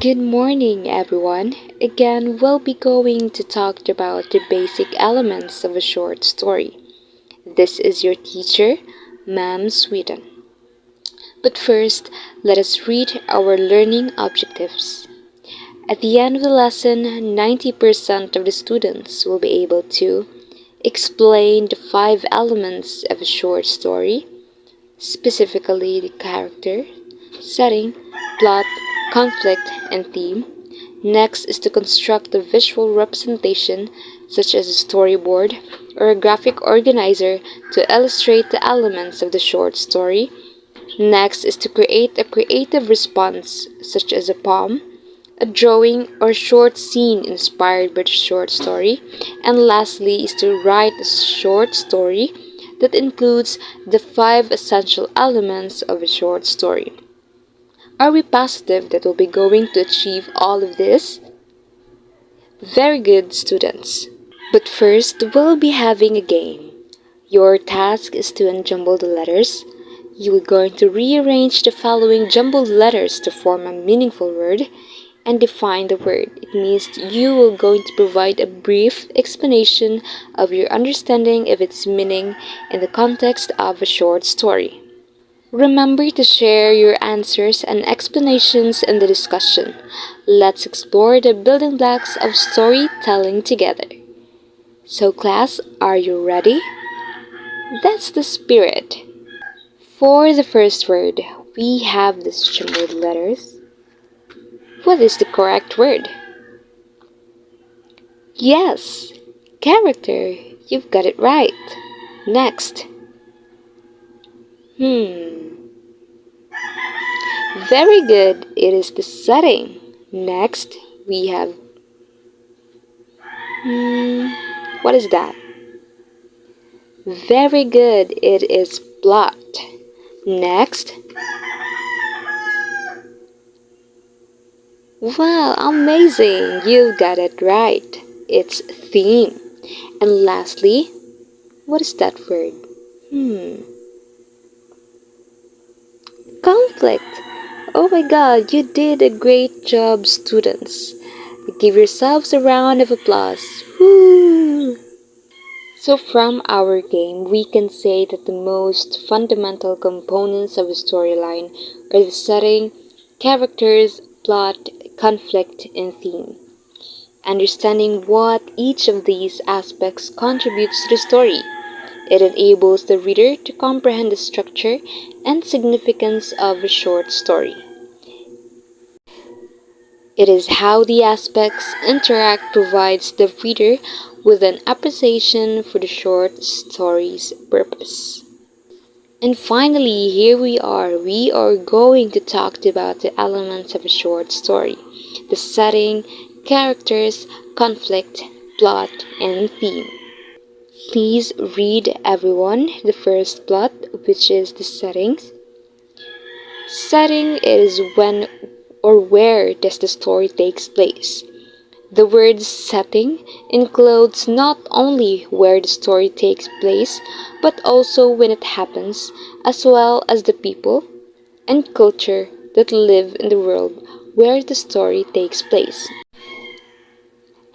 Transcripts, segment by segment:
Good morning, everyone. Again, we'll be going to talk about the basic elements of a short story. This is your teacher, Ma'am Sweden. But first, let us read our learning objectives. At the end of the lesson, 90% of the students will be able to explain the 5 elements of a short story, specifically the character, setting, plot, conflict, and theme. Next is to construct a visual representation, such as a storyboard or a graphic organizer, to illustrate the elements of the short story. Next is to create a creative response, such as a poem, a drawing, or a short scene inspired by the short story. And lastly is to write a short story that includes the 5 essential elements of a short story. Are we positive that we'll be going to achieve all of this? Very good, students. But first, we'll be having a game. Your task is to unjumble the letters. You are going to rearrange the following jumbled letters to form a meaningful word and define the word. It means you are going to provide a brief explanation of your understanding of its meaning in the context of a short story. Remember to share your answers and explanations in the discussion. Let's explore the building blocks of storytelling together. So, class, are you ready? That's the spirit. For the first word, we have these jumbled letters. What is the correct word? Yes, character. You've got it right. Next. Very good. It is the setting. Next, we have. What is that? Very good. It is plot. Next. Wow, amazing. You've got it right. It's theme. And lastly, what is that word? Conflict. Oh my god, you did a great job, students. Give yourselves a round of applause. Woo! So from our game, we can say that the most fundamental components of a storyline are the setting, characters, plot, conflict, and theme. Understanding what each of these aspects contributes to the story, it enables the reader to comprehend the structure and significance of a short story. It is how the aspects interact provides the reader with an appreciation for the short story's purpose. And finally, here we are. We are going to talk about the elements of a short story: the setting, characters, conflict, plot, and theme. Please read, everyone, the first plot, which is the settings. Setting is when or where does the story takes place. The word setting includes not only where the story takes place, but also when it happens, as well as the people and culture that live in the world where the story takes place.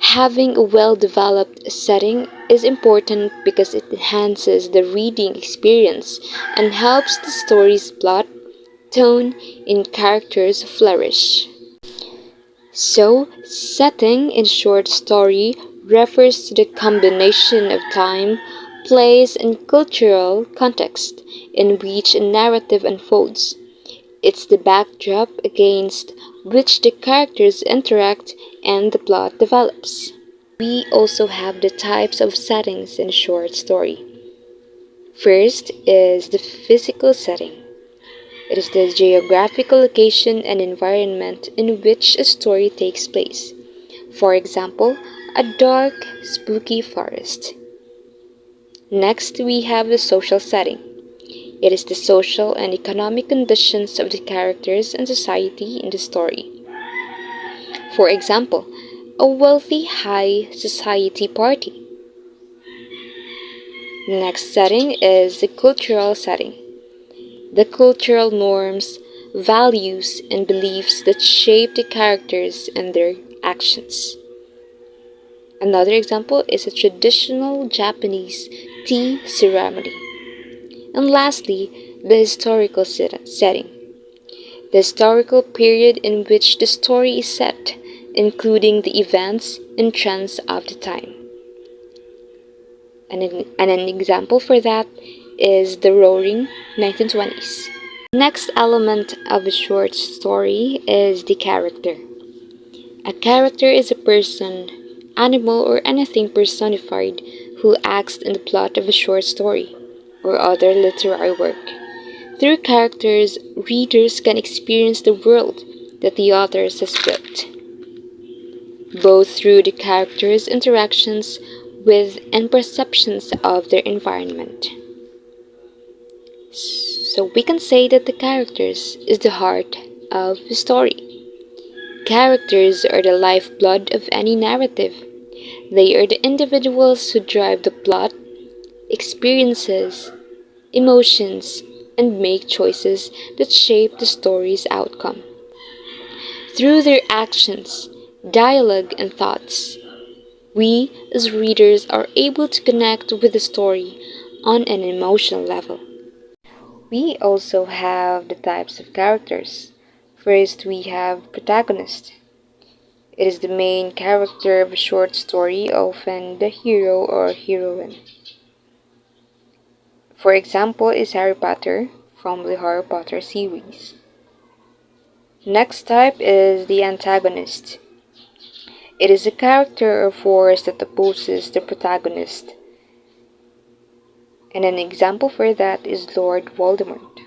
Having a well-developed setting is important because it enhances the reading experience and helps the story's plot, tone, and characters flourish. So, setting in short story refers to the combination of time, place, and cultural context in which a narrative unfolds. It's the backdrop against which the characters interact and the plot develops. We also have the types of settings in a short story. First is the physical setting. It is the geographical location and environment in which a story takes place. For example, a dark, spooky forest. Next, we have the social setting. It is the social and economic conditions of the characters and society in the story. For example, a wealthy high society party. Next setting is the cultural setting. The cultural norms, values, and beliefs that shape the characters and their actions. Another example is a traditional Japanese tea ceremony. And lastly, the historical setting. The historical period in which the story is set, including the events and trends of the time. And an example for that is the Roaring 1920s. Next element of a short story is the character. A character is a person, animal, or anything personified who acts in the plot of a short story or other literary work. Through characters, readers can experience the world that the authors has built, both through the characters' interactions with and perceptions of their environment. So we can say that the characters is the heart of the story. Characters are the lifeblood of any narrative. They are the individuals who drive the plot, experiences, emotions, and make choices that shape the story's outcome. Through their actions, dialogue, and thoughts, we as readers are able to connect with the story on an emotional level. We also have the types of characters. First, we have protagonist. It is the main character of a short story, often the hero or heroine. For example, is Harry Potter from the Harry Potter series. Next type is the antagonist. It is a character or force that opposes the protagonist. And an example for that is Lord Voldemort.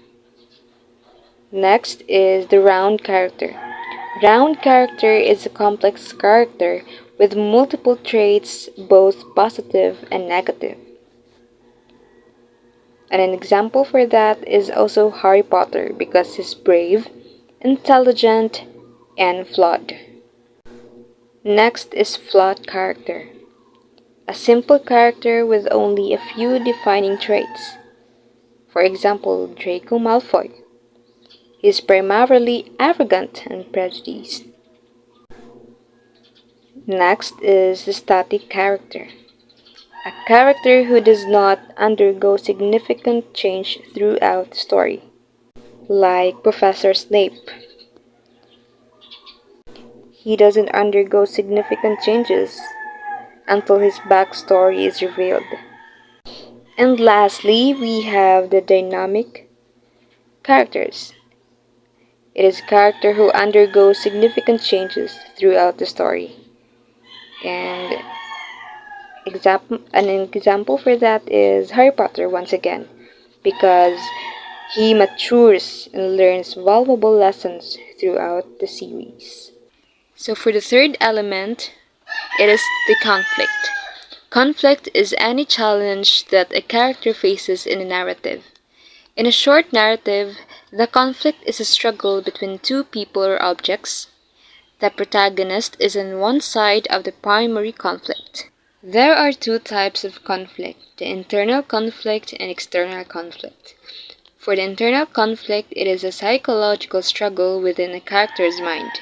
Next is the round character. Round character is a complex character with multiple traits, both positive and negative. And an example for that is also Harry Potter because he's brave, intelligent, and flawed. Next is flawed character. A simple character with only a few defining traits. For example, Draco Malfoy. He is primarily arrogant and prejudiced. Next is the static character. A character who does not undergo significant change throughout the story, like Professor Snape. He doesn't undergo significant changes until his backstory is revealed. And lastly, we have the dynamic characters. It is a character who undergoes significant changes throughout the story. And an example for that is Harry Potter once again, because he matures and learns valuable lessons throughout the series. So for the third element, it is the conflict. Conflict is any challenge that a character faces in a narrative. In a short narrative, the conflict is a struggle between two people or objects. The protagonist is on one side of the primary conflict. There are two types of conflict, the internal conflict and external conflict. For the internal conflict, it is a psychological struggle within a character's mind.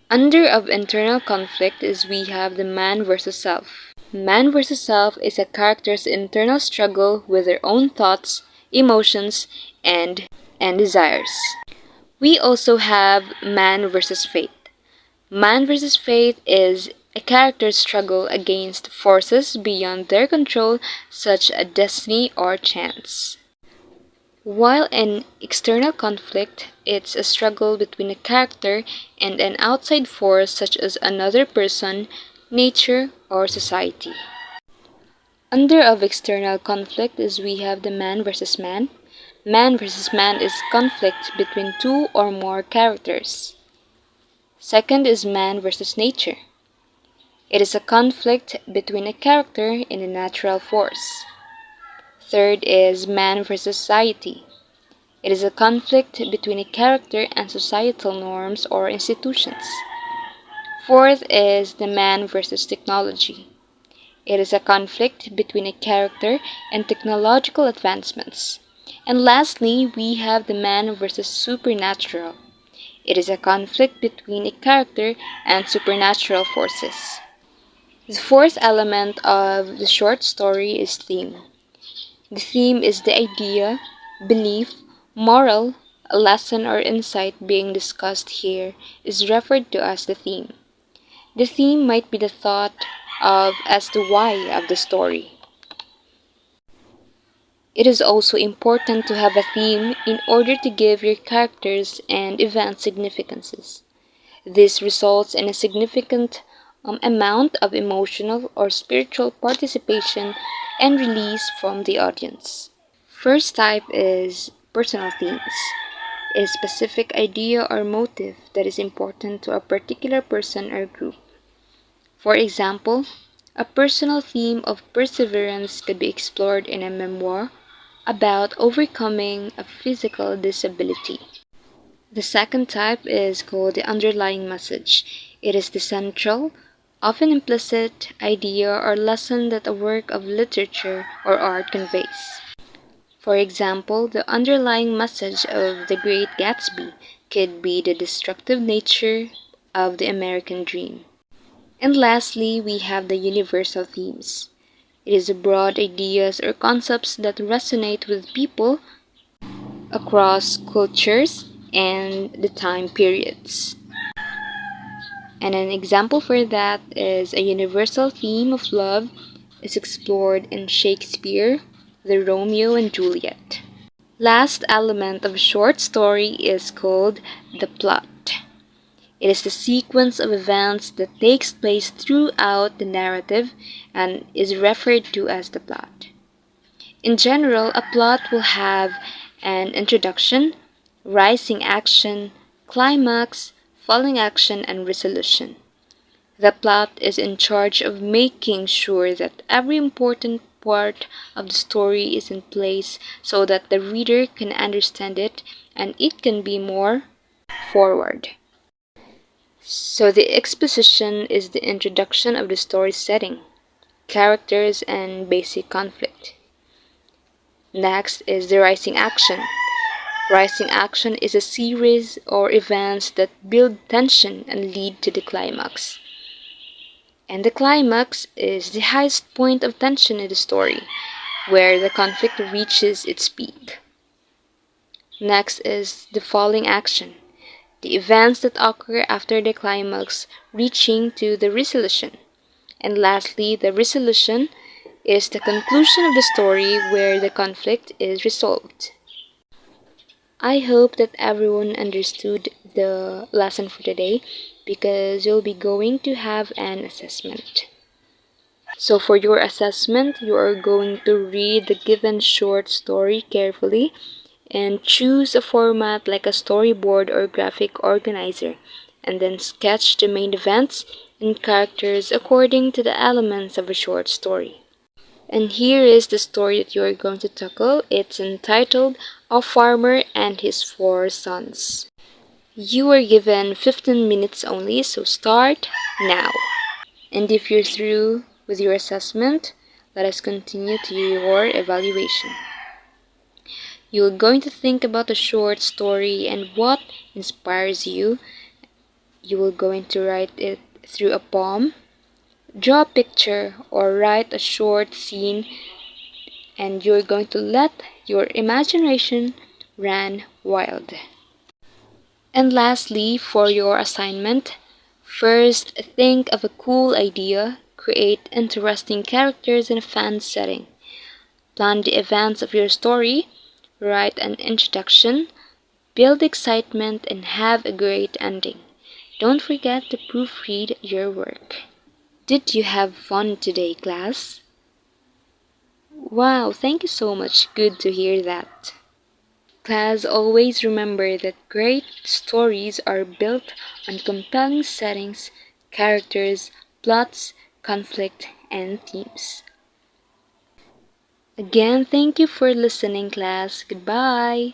Under of internal conflict is we have the man versus self. Man versus self is a character's internal struggle with their own thoughts, emotions, and desires. We also have man versus fate. Man versus fate is a character's struggle against forces beyond their control, such as destiny or chance. While in external conflict, it's a struggle between a character and an outside force such as another person, nature, or society. Under of external conflict is we have the man versus man. Man versus man is conflict between two or more characters. Second is man versus nature. It is a conflict between a character and a natural force. Third is man versus society. It is a conflict between a character and societal norms or institutions. Fourth is the man versus technology. It is a conflict between a character and technological advancements. And lastly, we have the man versus supernatural. It is a conflict between a character and supernatural forces. The fourth element of the short story is theme. The theme is the idea, belief, moral, a lesson or insight being discussed here is referred to as the theme. The theme might be the thought of as the why of the story. It is also important to have a theme in order to give your characters and events significances. This results in a significant amount of emotional or spiritual participation and release from the audience. First type is personal themes. A specific idea or motive that is important to a particular person or group. For example, a personal theme of perseverance could be explored in a memoir about overcoming a physical disability. The second type is called the underlying message. It is the central, often implicit idea or lesson that a work of literature or art conveys. For example, the underlying message of The Great Gatsby could be the destructive nature of the American dream. And lastly, we have the universal themes. It is the broad ideas or concepts that resonate with people across cultures and the time periods. And an example for that is a universal theme of love is explored in Shakespeare, the Romeo and Juliet. Last element of a short story is called the plot. It is the sequence of events that takes place throughout the narrative and is referred to as the plot. In general, a plot will have an introduction, rising action, climax, falling action, and resolution. The plot is in charge of making sure that every important part of the story is in place so that the reader can understand it and it can be more forward. So the exposition is the introduction of the story setting, characters, and basic conflict. Next is the rising action. Rising action is a series or events that build tension and lead to the climax. And the climax is the highest point of tension in the story, where the conflict reaches its peak. Next is the falling action, the events that occur after the climax reaching to the resolution. And lastly, the resolution is the conclusion of the story where the conflict is resolved. I hope that everyone understood the lesson for today because you'll be going to have an assessment. So for your assessment, you are going to read the given short story carefully and choose a format like a storyboard or graphic organizer, and then sketch the main events and characters according to the elements of a short story. And here is the story that you are going to tackle. It's entitled A Farmer and His Four Sons. You are given 15 minutes only, so start now. And if you're through with your assessment, let us continue to your evaluation. You're going to think about the short story and what inspires you. You will going to write it through a poem, draw a picture, or write a short scene, and you're going to let your imagination run wild. And lastly, for your assignment, first think of a cool idea, create interesting characters in a fun setting, plan the events of your story, write an introduction, build excitement, and have a great ending. Don't forget to proofread your work. Did you have fun today, class? Wow, thank you so much. Good to hear that. Class, always remember that great stories are built on compelling settings, characters, plots, conflict, and themes. Again, thank you for listening, class. Goodbye.